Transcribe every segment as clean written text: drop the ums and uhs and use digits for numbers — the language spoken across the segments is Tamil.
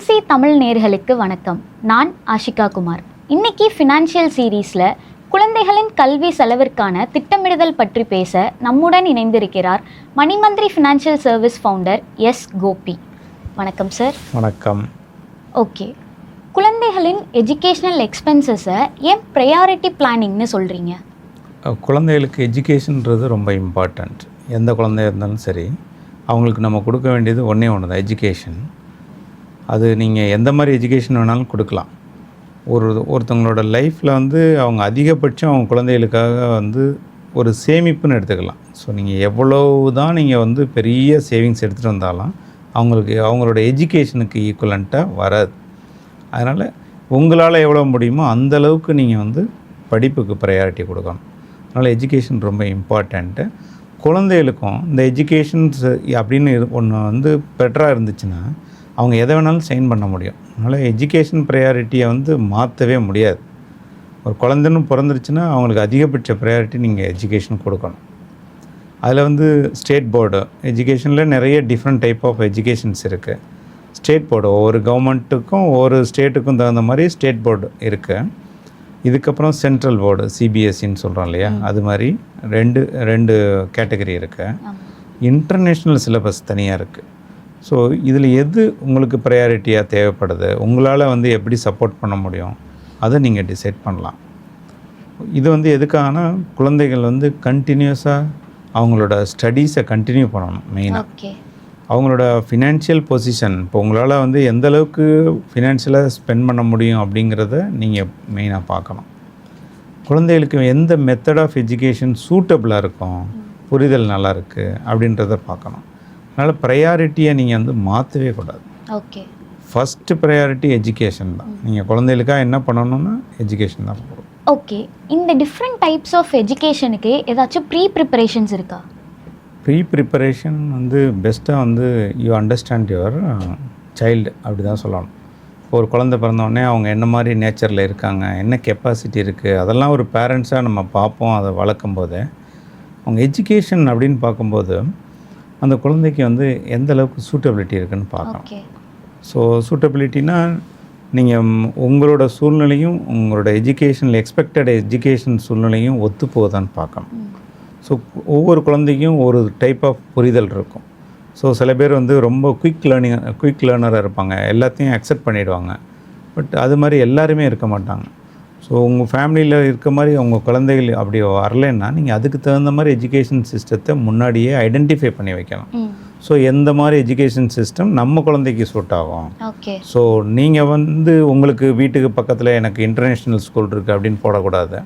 எம்சி தமிழ் நேயர்களுக்கு வணக்கம். நான் ஆஷிகா குமார். இன்னைக்கு ஃபினான்ஷியல் சீரீஸில் குழந்தைகளின் கல்வி செலவிற்கான திட்டமிடுதல் பற்றி பேச நம்முடன் இணைந்திருக்கிறார் Manimantri financial service founder S Gopi. வணக்கம் சார். வணக்கம். ஓகே, குழந்தைகளின் எஜுகேஷ்னல் எக்ஸ்பென்சஸை ஏன் ப்ரையாரிட்டி பிளானிங்னு சொல்கிறீங்க? குழந்தைகளுக்கு எஜுகேஷன்ன்றது ரொம்ப இம்பார்ட்டண்ட். எந்த குழந்தையாக இருந்தாலும் சரி, அவங்களுக்கு நம்ம கொடுக்க வேண்டியது ஒன்றே ஒன்று தான், எஜுகேஷன். அது நீங்கள் எந்த மாதிரி எஜுகேஷன் வேணாலும் கொடுக்கலாம். ஒருத்தவங்களோட லைஃப்பில் அவங்க அதிகபட்சம் அவங்க குழந்தைகளுக்காக ஒரு சேமிப்புன்னு எடுத்துக்கலாம். ஸோ நீங்கள் எவ்வளவு தான் நீங்கள் பெரிய சேவிங்ஸ் எடுத்துகிட்டு வந்தாலும் அவங்களோட எஜுகேஷனுக்கு ஈக்குவலண்ட்டாக வராது. அதனால் உங்களால் எவ்வளோ முடியுமோ அந்தளவுக்கு நீங்கள் படிப்புக்கு ப்ரையாரிட்டி கொடுக்கணும். அதனால் எஜுகேஷன் ரொம்ப இம்பார்ட்டண்ட்டு. குழந்தைகளுக்கும் இந்த எஜுகேஷன்ஸ் அப்படின்னு ஒன்று பெட்டராக இருந்துச்சுன்னா அவங்க எதை வேணாலும் சைன் பண்ண முடியும். அதனால் எஜுகேஷன் ப்ரையாரிட்டியை மாற்றவே முடியாது. ஒரு குழந்தைன்னு பிறந்துருச்சுன்னா அவங்களுக்கு அதிகபட்ச ப்ரையாரிட்டி நீங்கள் எஜுகேஷன் கொடுக்கணும். அதில் ஸ்டேட் போர்டு எஜுகேஷனில் நிறைய டிஃப்ரெண்ட் டைப் ஆஃப் எஜுகேஷன்ஸ் இருக்குது. ஸ்டேட் போர்டு ஒவ்வொரு கவர்மெண்ட்டுக்கும் ஒவ்வொரு ஸ்டேட்டுக்கும் தகுந்த மாதிரி ஸ்டேட் போர்டு இருக்குது. இதுக்கப்புறம் சென்ட்ரல் போர்டு சிபிஎஸ்சின்னு சொல்கிறோம் இல்லையா, அது மாதிரி ரெண்டு கேட்டகரி இருக்குது. இன்டர்நேஷ்னல் சிலபஸ் தனியாக இருக்குது. ஸோ இதில் எது உங்களுக்கு ப்ரையாரிட்டியாக தேவைப்படுது, உங்களால் எப்படி சப்போர்ட் பண்ண முடியும், அதை நீங்கள் டிசைட் பண்ணலாம். இது எதுக்காகனா குழந்தைகள் கண்டினியூஸாக அவங்களோட ஸ்டடீஸை கண்டினியூ பண்ணணும். மெயினாக அவங்களோட ஃபினான்ஷியல் பொசிஷன், இப்போ உங்களால் எந்த அளவுக்கு ஃபினான்ஷியலாக ஸ்பெண்ட் பண்ண முடியும் அப்படிங்கிறத நீங்கள் மெயினாக பார்க்கணும். குழந்தைகளுக்கு எந்த மெத்தட் ஆஃப் எஜுகேஷன் சூட்டபிளாக இருக்கும், புரிதல் நல்லா இருக்குது அப்படின்றத பார்க்கணும். அதனால் ப்ரையாரிட்டியை நீங்கள் மாற்றவே கூடாது. ஓகே, ஃபஸ்ட்டு ப்ரையாரிட்டி எஜுகேஷன் தான். நீங்கள் குழந்தைகளுக்காக என்ன பண்ணணும்னா எஜுகேஷன் தான் போகும். ஓகே, இந்த டிஃப்ரெண்ட் டைப்ஸ் ஆஃப் எஜுகேஷனுக்கு ஏதாச்சும் ப்ரிப்பரேஷன்ஸ் இருக்கா? ப்ரிப்பரேஷன் பெஸ்ட்டாக யூ அண்டர்ஸ்டாண்ட் யுவர் சைல்டு அப்படி தான் சொல்லணும். ஒரு குழந்தை பிறந்தோடனே அவங்க என்ன மாதிரி நேச்சரில் இருக்காங்க, என்ன கெப்பாசிட்டி இருக்குது, அதெல்லாம் ஒரு பேரண்ட்ஸாக நம்ம பார்ப்போம். அதை வளர்க்கும் போதே அவங்க எஜுகேஷன் அப்படின்னு பார்க்கும்போது அந்த குழந்தைக்கு எந்த அளவுக்கு சூட்டபிலிட்டி இருக்குதுன்னு பார்க்கணும். ஸோ சூட்டபிலிட்டினா நீங்கள் உங்களோட சூழ்நிலையும் உங்களோட எஜுகேஷனில் எக்ஸ்பெக்டட் எஜுகேஷன் சூழ்நிலையும் ஒத்து போகுதான்னு பார்க்கணும். ஸோ ஒவ்வொரு குழந்தைக்கும் ஒரு டைப் ஆஃப் புரிதல் இருக்கும். ஸோ சில பேர் ரொம்ப குயிக் லேர்னராக இருப்பாங்க, எல்லாத்தையும் அக்செப்ட் பண்ணிவிடுவாங்க. பட் அது மாதிரி எல்லாருமே இருக்க மாட்டாங்க. ஸோ உங்கள் ஃபேமிலியில் இருக்க மாதிரி உங்கள் குழந்தைகள் அப்படி வரலைன்னா நீங்கள் அதுக்கு தகுந்த மாதிரி எஜுகேஷன் சிஸ்டத்தை முன்னாடியே ஐடென்டிஃபை பண்ணி வைக்கணும். ஸோ எந்த மாதிரி எஜுகேஷன் சிஸ்டம் நம்ம குழந்தைக்கு சூட் ஆகும். ஸோ நீங்கள் உங்களுக்கு வீட்டுக்கு பக்கத்தில் எனக்கு இன்டர்நேஷ்னல் ஸ்கூல் இருக்குது அப்படின்னு போடக்கூடாது.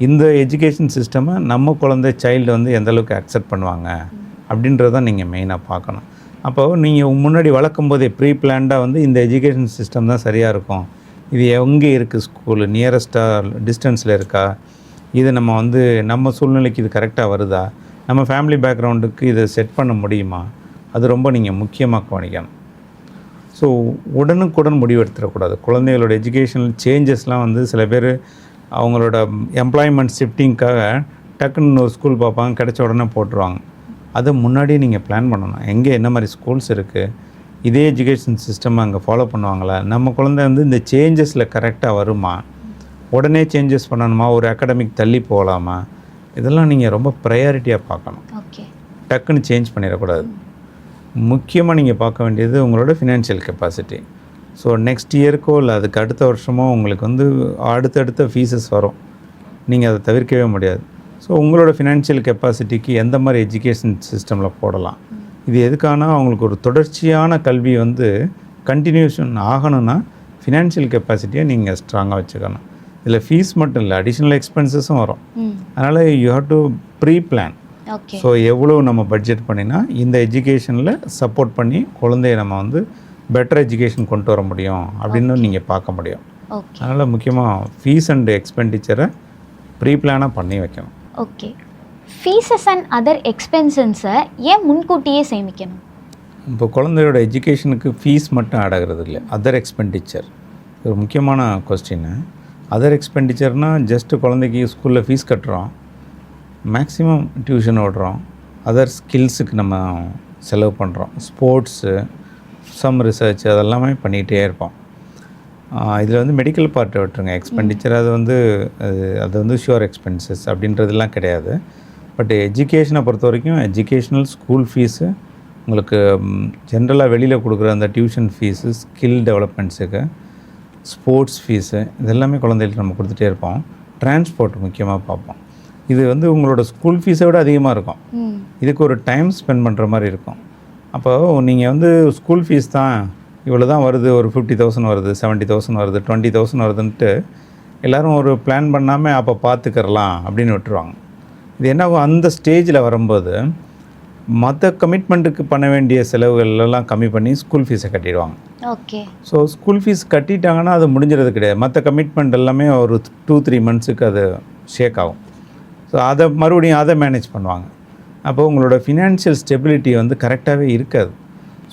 இந்த எஜுகேஷன் சிஸ்டமை நம்ம குழந்தை சைல்டு எந்த அளவுக்கு அக்செப்ட் பண்ணுவாங்க அப்படின்றத நீங்கள் மெயினாக பார்க்கணும். அப்போ நீங்கள் முன்னாடி வளர்க்கும் போதே ப்ரீ பிளான்டாக இந்த எஜுகேஷன் சிஸ்டம் தான் சரியாக இருக்கும், இது எங்கே இருக்குது ஸ்கூலு, நியரஸ்ட்டாக டிஸ்டன்ஸில் இருக்கா, இது நம்ம நம்ம சூழ்நிலைக்கு இது கரெக்டாக வருதா, நம்ம ஃபேமிலி பேக்ரவுண்டுக்கு இதை செட் பண்ண முடியுமா, அது ரொம்ப நீங்கள் முக்கியமாக கவனிக்கணும். ஸோ உடனுக்குடன் முடிவெடுத்துடக்கூடாது. குழந்தைகளோட எஜுகேஷனல் சேஞ்சஸ்லாம் சில பேர் அவங்களோட எம்ப்ளாய்மெண்ட் ஷிஃப்டிங்க்காக டக்குன்னு ஒரு ஸ்கூல் பார்ப்பாங்க, கிடைச்ச உடனே போட்டுருவாங்க. அதை முன்னாடியே நீங்கள் பிளான் பண்ணணும். எங்கே என்ன மாதிரி ஸ்கூல்ஸ் இருக்குது, இதே எஜுகேஷன் சிஸ்டம் அங்கே ஃபாலோ பண்ணுவாங்களா, நம்ம குழந்தை இந்த சேஞ்சஸில் கரெக்டாக வருமா, உடனே சேஞ்சஸ் பண்ணணுமா, ஒரு அகாடமிக் தள்ளி போகலாமா, இதெல்லாம் நீங்கள் ரொம்ப ப்ரையாரிட்டியாக பார்க்கணும். டக்குன்னு சேஞ்ச் பண்ணிடக்கூடாது. முக்கியமாக நீங்கள் பார்க்க வேண்டியது உங்களோட ஃபினான்ஷியல் கெப்பாசிட்டி. ஸோ நெக்ஸ்ட் இயருக்கோ இல்லை அதுக்கு அடுத்த வருஷமோ உங்களுக்கு அடுத்தடுத்த ஃபீஸஸ் வரும், நீங்கள் அதை தவிர்க்கவே முடியாது. ஸோ உங்களோட ஃபினான்ஷியல் கெப்பாசிட்டிக்கு எந்த மாதிரி எஜுகேஷன் சிஸ்டமில் போடலாம், இது எதுக்கான அவங்களுக்கு ஒரு தொடர்ச்சியான கல்வி கண்டினியூஷன் ஆகணும்னா ஃபினான்ஷியல் கெப்பாசிட்டியை நீங்கள் ஸ்ட்ராங்காக வச்சுக்கணும். இதில் ஃபீஸ் மட்டும் இல்லை, அடிஷ்னல் எக்ஸ்பென்சஸும் வரும். அதனால் you have to pre plan. So எவ்வளோ நம்ம பட்ஜெட் பண்ணினா இந்த எஜுகேஷனில் சப்போர்ட் பண்ணி குழந்தைய நம்ம பெட்டர் எஜுகேஷன் கொண்டு வர முடியும் அப்படின்னு நீங்கள் பார்க்க முடியும். அதனால் முக்கியமாக ஃபீஸ் அண்ட் எக்ஸ்பெண்டிச்சரை ப்ரீ பிளானாக பண்ணி வைக்கணும். ஓகே, ஃபீஸஸ் அண்ட் அதர் எக்ஸ்பென்சஸை ஏன் முன்கூட்டியே சேமிக்கணும்? இப்போ குழந்தையோட எஜுகேஷனுக்கு ஃபீஸ் மட்டும் ஆட் ஆகிறது இல்லை, அதர் எக்ஸ்பெண்டிச்சர் ஒரு முக்கியமான கொஸ்டின்னு. அதர் எக்ஸ்பெண்டிச்சர்னால் ஜஸ்ட்டு குழந்தைக்கு ஸ்கூலில் ஃபீஸ் கட்டுறோம், மேக்ஸிமம் டியூஷன் ஓடுறோம், அதர் ஸ்கில்ஸுக்கு நம்ம செலவு பண்ணுறோம், ஸ்போர்ட்ஸு, சம் ரிசர்ச் அதெல்லாமே பண்ணிகிட்டே இருப்போம். இதில் வந்து மெடிக்கல் பார்ட்டை விட்டுருங்க, எக்ஸ்பெண்டிச்சர் அது வந்து ஷுவர் எக்ஸ்பென்சஸ் அப்படின்றதுலாம் கிடையாது. பட் எஜுகேஷனை பொறுத்த வரைக்கும் எஜுகேஷ்னல் ஸ்கூல் ஃபீஸு, உங்களுக்கு ஜென்ரலாக வெளியில் கொடுக்குற அந்த டியூஷன் ஃபீஸு, ஸ்கில் டெவலப்மெண்ட்ஸுக்கு, ஸ்போர்ட்ஸ் ஃபீஸு, இதெல்லாமே குழந்தைகளுக்கு நம்ம கொடுத்துட்டே இருப்போம். டிரான்ஸ்போர்ட் முக்கியமாக பார்ப்போம். இது வந்து உங்களோட ஸ்கூல் ஃபீஸை விட அதிகமாக இருக்கும். இதுக்கு ஒரு டைம் ஸ்பெண்ட் பண்ணுற மாதிரி இருக்கும். அப்போது நீங்கள் வந்து ஸ்கூல் ஃபீஸ் தான் இவ்வளோ தான் வருது, ஒரு 50,000 வருது, 70,000 வருது, 20,000 வருதுன்ட்டு எல்லோரும் ஒரு பிளான் பண்ணாமல் அப்போ பார்த்துக்கிறலாம் அப்படின்னு விட்டுருவாங்க. இது என்ன அந்த ஸ்டேஜில் வரும்போது மற்ற கமிட்மெண்ட்டுக்கு பண்ண வேண்டிய செலவுகளெல்லாம் கம்மி பண்ணி ஸ்கூல் ஃபீஸை கட்டிடுவாங்க. ஓகே. ஸோ ஸ்கூல் ஃபீஸ் கட்டிட்டாங்கன்னா அது முடிஞ்சிறது கிடையாது. மற்ற கமிட்மெண்ட் எல்லாமே ஒரு 2-3 மந்த்ஸுக்கு அது ஷேக் ஆகும். ஸோ அதை மறுபடியும் அதை மேனேஜ் பண்ணுவாங்க. அப்போது உங்களோட ஃபினான்ஷியல் ஸ்டெபிலிட்டி வந்து கரெக்டாகவே இருக்காது.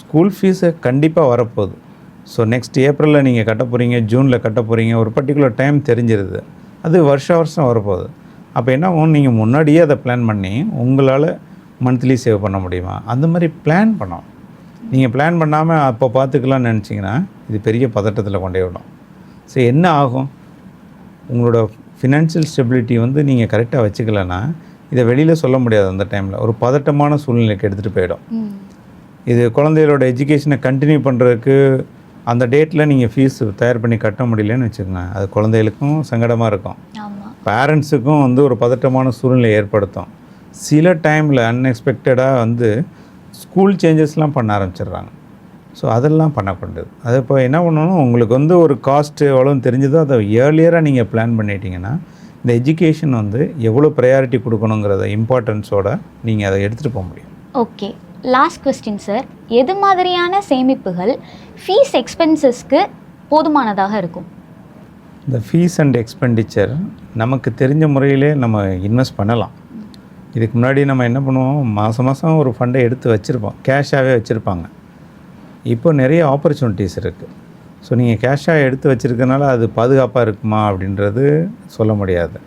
ஸ்கூல் ஃபீஸு கண்டிப்பாக வரப்போகுது. ஸோ நெக்ஸ்ட் ஏப்ரலில் நீங்கள் கட்ட போகிறீங்க, ஜூனில் கட்ட போகிறீங்க, ஒரு பர்டிகுலர் டைம் தெரிஞ்சிருது. அது வருஷம் வரப்போகுது. அப்போ என்ன ஆகும், நீங்கள் முன்னாடியே அதை பிளான் பண்ணி உங்களால் மந்த்லி சேவ் பண்ண முடியுமா, அந்த மாதிரி பிளான் பண்ணோம். நீங்கள் பிளான் பண்ணாமல் அப்போ பார்த்துக்கலாம்னு நினச்சிங்கன்னா இது பெரிய பதட்டத்தில் கொண்டே விடும். ஸோ என்ன ஆகும், உங்களோட ஃபினான்ஷியல் ஸ்டெபிலிட்டி வந்து நீங்கள் கரெக்டாக வச்சுக்கலன்னா இதை வெளியில் சொல்ல முடியாது. அந்த டைமில் ஒரு பதட்டமான சூழ்நிலைக்கு எடுத்துகிட்டு போயிடும். இது குழந்தைகளோட எஜுகேஷனை கண்டினியூ பண்ணுறதுக்கு அந்த டேட்டில் நீங்கள் ஃபீஸ் தயார் பண்ணி கட்ட முடியலன்னு வச்சுக்கோங்க, அது குழந்தைகளுக்கும் சங்கடமாக இருக்கும், பேரண்ட்ஸுக்கும் வந்து ஒரு பதட்டமான சூழ்நிலை ஏற்படுத்தும். சில டைமில் அன்எக்ஸ்பெக்டடாக வந்து ஸ்கூல் சேஞ்சஸ்லாம் பண்ண ஆரம்பிச்சிடுறாங்க. ஸோ அதெல்லாம் பண்ணக்கூடாது. அது இப்போ என்ன பண்ணணும், உங்களுக்கு வந்து ஒரு காஸ்ட்டு எவ்வளோன்னு தெரிஞ்சதோ அதை ஏர்லியராக நீங்கள் பிளான் பண்ணிட்டீங்கன்னா இந்த எஜுகேஷன் வந்து எவ்வளோ ப்ரையாரிட்டி கொடுக்கணுங்கிறத இம்பார்ட்டன்ஸோடு நீங்கள் அதை எடுத்துகிட்டு போக முடியும். Okay, last question sir. எது மாதிரியான சேமிப்புகள் ஃபீஸ் எக்ஸ்பென்சஸ்க்கு போதுமானதாக இருக்கும்? இந்த ஃபீஸ் அண்ட் எக்ஸ்பெண்டிச்சர் நமக்கு தெரிஞ்ச முறையிலே நம்ம இன்வெஸ்ட் பண்ணலாம். இதுக்கு முன்னாடி நம்ம என்ன பண்ணுவோம், மாதம் ஒரு ஃபண்டை எடுத்து வச்சுருப்போம், கேஷாகவே வச்சுருப்பாங்க. இப்போ நிறைய ஆப்பர்ச்சுனிட்டிஸ் இருக்குது. ஸோ நீங்கள் கேஷாக எடுத்து வச்சுருக்கனால அது பாதுகாப்பாக இருக்குமா அப்படின்றது சொல்ல முடியாது.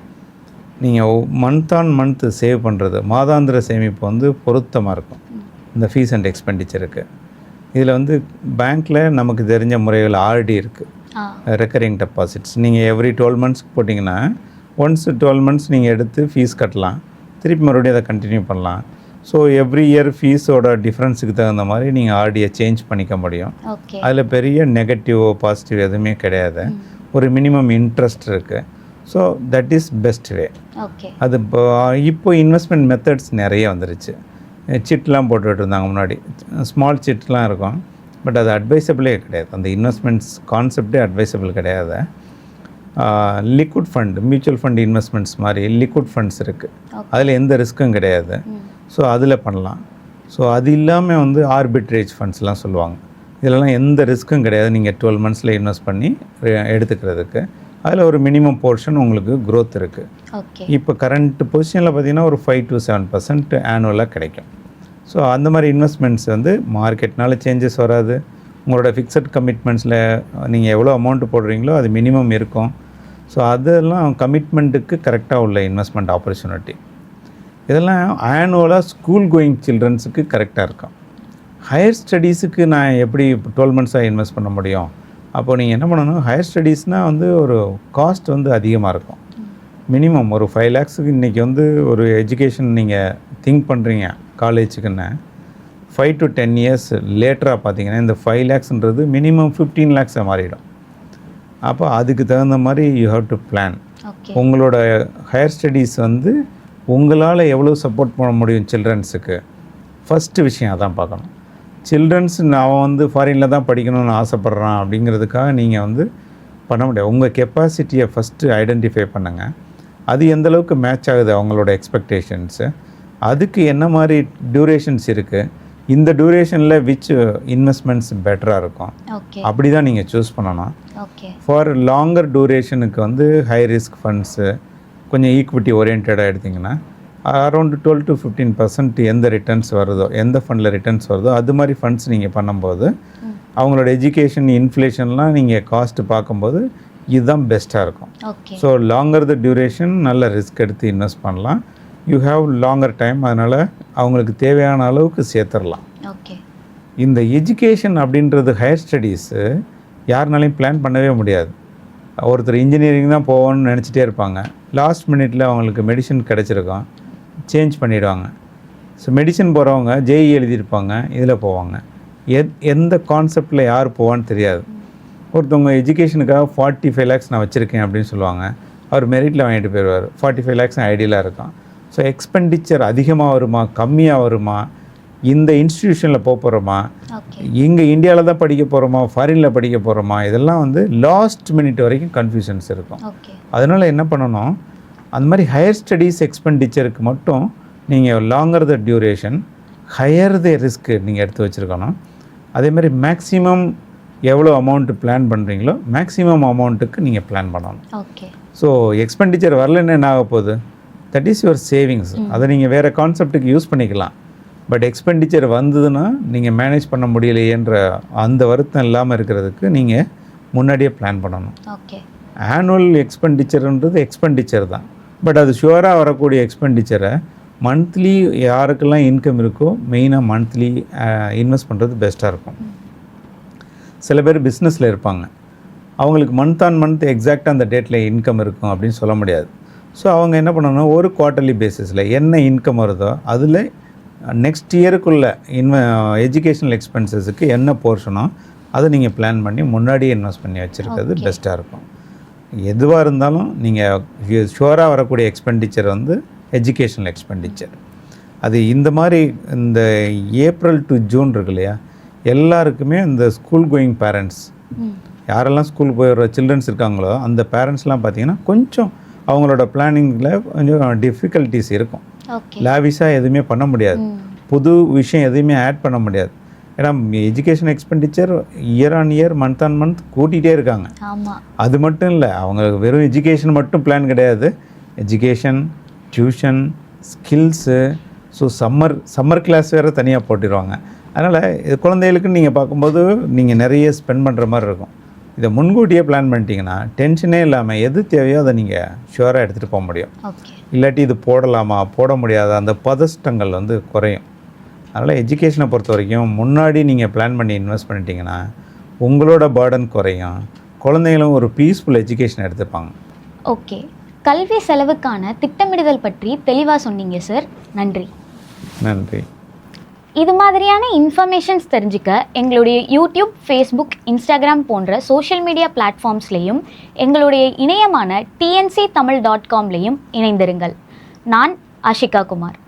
நீங்கள் மந்த் ஆன் மந்த்து சேவ் பண்ணுறது, மாதாந்திர சேமிப்பு வந்து பொருத்தமாக இருக்கும் இந்த ஃபீஸ் அண்ட் எக்ஸ்பெண்டிச்சருக்கு. இதில் வந்து பேங்க்கில் நமக்கு தெரிஞ்ச முறைகள் ஆர்டி இருக்குது, ரெக்கரிங் டெபாசிட்ஸ். நீங்கள் எவ்ரி 12 மந்த்ஸ்க்கு போட்டிங்கன்னா ஒன்ஸ் 12 மந்த்ஸ் நீங்கள் எடுத்து ஃபீஸ் கட்டலாம், திருப்பி மறுபடியும் அதை கண்டினியூ பண்ணலாம். ஸோ எவ்ரி இயர் ஃபீஸோட டிஃப்ரென்ஸுக்கு தகுந்த மாதிரி நீங்கள் ஆர்டியை சேஞ்ச் பண்ணிக்க முடியும். அதில் பெரிய நெகட்டிவோ பாசிட்டிவ் எதுவுமே கிடையாது. ஒரு மினிமம் இன்ட்ரெஸ்ட் இருக்குது. So that is best way. அது இப்போ இன்வெஸ்ட்மெண்ட் மெத்தட்ஸ் நிறைய வந்துருச்சு. சிட்லாம் போட்டுக்கிட்டு இருந்தாங்க முன்னாடி, ஸ்மால் சிட்லாம் இருக்கும். பட் அது அட்வைசபிளே கிடையாது. அந்த இன்வெஸ்ட்மெண்ட்ஸ் கான்செப்டே அட்வைசபிள் கிடையாது. Liquid fund, mutual fund investments மாதிரி லிக்விட் ஃபண்ட்ஸ் இருக்குது. அதில் எந்த ரிஸ்க்கும் கிடையாது. ஸோ அதில் பண்ணலாம். ஸோ அது இல்லாமல் வந்து ஆர்பிட்ரேஜ் ஃபண்ட்ஸ்லாம் சொல்லுவாங்க. இதிலலாம் எந்த ரிஸ்க்கும் கிடையாது. நீங்கள் 12 மந்த்ஸில் இன்வெஸ்ட் பண்ணி எடுத்துக்கிறதுக்கு அதில் ஒரு மினிமம் போர்ஷன் உங்களுக்கு க்ரோத் இருக்குது. இப்போ கரண்ட் பொசிஷனில் பார்த்திங்கன்னா ஒரு 5 to 7% ஆனுவலாக கிடைக்கும். ஸோ அந்த மாதிரி இன்வெஸ்ட்மெண்ட்ஸ் வந்து மார்க்கெட்னால சேஞ்சஸ் வராது. உங்களோட ஃபிக்ஸட் கமிட்மெண்ட்ஸில் நீங்கள் எவ்வளோ அமௌண்ட் போடுறீங்களோ அது மினிமம் இருக்கும். ஸோ அதெல்லாம் கமிட்மெண்ட்டுக்கு கரெக்டாக உள்ள இன்வெஸ்ட்மெண்ட் ஆப்பர்ச்சுனிட்டி. இதெல்லாம் ஆனுவலாக ஸ்கூல் கோயிங் சில்ட்ரன்ஸுக்கு கரெக்டாக இருக்கும். ஹையர் ஸ்டடீஸுக்கு நான் எப்படி 12 மந்த்ஸாக இன்வெஸ்ட் பண்ண முடியும்? அப்போது நீங்கள் என்ன பண்ணணும், ஹையர் ஸ்டடீஸ்னால் வந்து ஒரு காஸ்ட் வந்து அதிகமாக இருக்கும். மினிமம் ஒரு 5 lakhsக்கு இன்றைக்கி வந்து ஒரு எஜுகேஷன் நீங்கள் திங்க் பண்ணுறீங்க காலேஜுக்குன்னு, 5 to 10 years லேட்டராக பார்த்தீங்கன்னா இந்த 5 lakhsன்றது மினிமம் 15 lakhs மாறிடும். அப்போ அதுக்கு தகுந்த மாதிரி யூ ஹேவ் டு பிளான். உங்களோட ஹையர் ஸ்டடீஸ் வந்து உங்களால் எவ்வளோ சப்போர்ட் பண்ண முடியும் சில்ட்ரன்ஸுக்கு, ஃபஸ்ட்டு விஷயம் அதான் பார்க்கணும். சில்ட்ரன்ஸ் அவன் வந்து ஃபாரினில் தான் படிக்கணும்னு ஆசைப்பட்றான் அப்படிங்கிறதுக்காக நீங்கள் வந்து பண்ண முடியாது. உங்கள் கெப்பாசிட்டியை ஃபஸ்ட்டு ஐடென்டிஃபை பண்ணுங்கள். அது எந்தளவுக்கு மேட்ச் ஆகுது அவங்களோட எக்ஸ்பெக்டேஷன்ஸு, அதுக்கு என்ன மாதிரி டியூரேஷன்ஸ் இருக்குது, இந்த டியூரேஷனில் விச் இன்வெஸ்ட்மெண்ட்ஸ் பெட்டராக இருக்கும், அப்படி தான் நீங்கள் சூஸ் பண்ணணும். ஃபார் லாங்கர் டியூரேஷனுக்கு வந்து ஹை ரிஸ்க் ஃபண்ட்ஸு, கொஞ்சம் ஈக்விட்டி ஓரியன்டாக எடுத்திங்கன்னா அரௌண்ட் 12 to 15% எந்த ரிட்டர்ன்ஸ் வருதோ, எந்த ஃபண்டில் ரிட்டர்ன்ஸ் வருதோ அது மாதிரி ஃபண்ட்ஸ் நீங்கள் பண்ணும்போது அவங்களோட எஜுகேஷன் இன்ஃப்ளேஷன்லாம் நீங்கள் காஸ்ட்டு பார்க்கும்போது இதுதான் பெஸ்ட்டாக இருக்கும். ஸோ லாங்கர் த டியூரேஷன் நல்ல ரிஸ்க் எடுத்து இன்வெஸ்ட் பண்ணலாம். யூ ஹேவ் லாங்கர் டைம், அதனால் அவங்களுக்கு தேவையான அளவுக்கு சேர்த்துடலாம். இந்த எஜுகேஷன் அப்படின்றது ஹையர் ஸ்டடீஸு யாருனாலையும் பிளான் பண்ணவே முடியாது. ஒருத்தர் இன்ஜினியரிங் தான் போகணும்னு நினச்சிட்டே இருப்பாங்க. லாஸ்ட் மினிட்ல அவங்களுக்கு மெடிசன் கிடச்சிருக்கும், சேஞ்ச் பண்ணிவிடுவாங்க. ஸோ மெடிசன் போகிறவங்க ஜேஇ எழுதியிருப்பாங்க, இதில் போவாங்க. எந்த கான்செப்டில் யார் போவான்னு தெரியாது. ஒருத்தவங்க எஜுகேஷனுக்காக 45 lakhs நான் வச்சுருக்கேன் அப்படின்னு சொல்லுவாங்க. அவர் மெரிட்டில் வாங்கிட்டு போயிடுவார். 45 lakhs ஐடியலாக இருக்கும். ஸோ எக்ஸ்பெண்டிச்சர் அதிகமாக வருமா கம்மியாக வருமா, இந்த இன்ஸ்டிடியூஷனில் போகிறோமா, இங்கே இந்தியாவில் தான் படிக்க போகிறோமா ஃபாரினில் படிக்க போகிறோமா, இதெல்லாம் வந்து லாஸ்ட் மினிட் வரைக்கும் கன்ஃபியூஷன்ஸ் இருக்கும். அதனால் என்ன பண்ணணும், அந்த மாதிரி ஹையர் ஸ்டடீஸ் எக்ஸ்பெண்டிச்சருக்கு மட்டும் நீங்கள் லாங்கர் த டியூரேஷன் ஹையர் த ரிஸ்க்கு நீங்கள் எடுத்து வச்சுருக்கணும். அதே மாதிரி மேக்ஸிமம் எவ்வளோ அமௌண்ட்டு பிளான் பண்ணுறீங்களோ மேக்ஸிமம் அமௌண்ட்டுக்கு நீங்கள் பிளான் பண்ணணும். ஸோ எக்ஸ்பெண்டிச்சர் வரலன்னு என்ன ஆக போகுது, தட் இஸ் யுவர் சேவிங்ஸ். அதை நீங்கள் வேறு கான்செப்ட்டுக்கு யூஸ் பண்ணிக்கலாம். பட் எக்ஸ்பெண்டிச்சர் வந்ததுன்னா நீங்கள் மேனேஜ் பண்ண முடியலையேன்ற அந்த வருத்தம் இல்லாமல் இருக்கிறதுக்கு நீங்கள் முன்னாடியே பிளான் பண்ணணும். ஆனுவல் எக்ஸ்பெண்டிச்சர்ன்றது எக்ஸ்பெண்டிச்சர் தான். பட் அது ஷுவராக வரக்கூடிய எக்ஸ்பெண்டிச்சரை மந்த்லி யாருக்கெல்லாம் இன்கம் இருக்கோ மெயினாக மந்த்லி இன்வெஸ்ட் பண்ணுறது பெஸ்ட்டாக இருக்கும். சில பேர் பிஸ்னஸில் இருப்பாங்க, அவங்களுக்கு மந்த் ஆன் மந்த் எக்ஸாக்டாக அந்த டேட்டில் இன்கம் இருக்கும் அப்படின்னு சொல்ல முடியாது. ஸோ அவங்க என்ன பண்ணணும், ஒரு குவார்ட்டர்லி பேசிஸில் என்ன இன்கம் வருதோ அதில் நெக்ஸ்ட் இயருக்குள்ள எஜுகேஷனல் எக்ஸ்பென்சஸுக்கு என்ன போர்ஷனோ அதை நீங்கள் பிளான் பண்ணி முன்னாடியே இன்வெஸ்ட் பண்ணி வச்சுருக்கிறது பெஸ்ட்டாக இருக்கும். எதுவாக இருந்தாலும் நீங்கள் ஷுவராக வரக்கூடிய எக்ஸ்பெண்டிச்சர் வந்து எஜுகேஷனல் எக்ஸ்பெண்டிச்சர். அது இந்த மாதிரி இந்த ஏப்ரல் டு ஜூன் இருக்கு இல்லையா, எல்லாருக்குமே இந்த ஸ்கூல் கோயிங் பேரண்ட்ஸ், யாரெல்லாம் ஸ்கூல் போயிடுற சில்ட்ரன்ஸ் இருக்காங்களோ அந்த பேரண்ட்ஸ்லாம் பார்த்திங்கன்னா கொஞ்சம் அவங்களோட பிளானிங்கில் கொஞ்சம் டிஃபிகல்ட்டிஸ் இருக்கும். லாவிஷாக எதுவுமே பண்ண முடியாது, புது விஷயம் எதுவுமே ஆட் பண்ண முடியாது. ஏன்னா education expenditure year on year month on month கூட்டிகிட்டே இருக்காங்க. அது மட்டும் இல்லை, அவங்க வெறும் எஜுகேஷன் மட்டும் பிளான் கிடையாது, education, tuition, skills, so summer class வேறு தனியாக போட்டுடுவாங்க. அதனால் இது குழந்தைகளுக்கு நீங்கள் பார்க்கும்போது நீங்கள் நிறைய ஸ்பெண்ட் பண்ணுற மாதிரி இருக்கும். இதை முன்கூட்டியே பிளான் பண்ணிட்டீங்கன்னா டென்ஷனே இல்லாமல் எது தேவையோ அதை நீங்கள் ஷுவராக எடுத்துகிட்டு போக முடியும். இல்லாட்டி இது போடலாமா போட முடியாத அந்த பதஷ்டங்கள் வந்து குறையும். அதனால் எஜுகேஷனை பொறுத்த வரைக்கும் முன்னாடி நீங்கள் பிளான் பண்ணி இன்வெஸ்ட் பண்ணிட்டீங்கன்னா உங்களோட பர்டன் குறையும், குழந்தைகளும் ஒரு பீஸ்ஃபுல் எஜுகேஷன் எடுத்துப்பாங்க. ஓகே, கல்வி செலவுக்கான திட்டமிடுதல் பற்றி தெளிவாக சொன்னீங்க சார். நன்றி. நன்றி. இது மாதிரியான இன்ஃபர்மேஷன்ஸ் தெரிஞ்சுக்க எங்களுடைய யூடியூப், ஃபேஸ்புக், இன்ஸ்டாகிராம் போன்ற சோஷியல் மீடியா பிளாட்ஃபார்ம்ஸ்லேயும் எங்களுடைய இணையமான tnctamil.com இணைந்திருங்கள். நான் ஆஷிகா குமார்.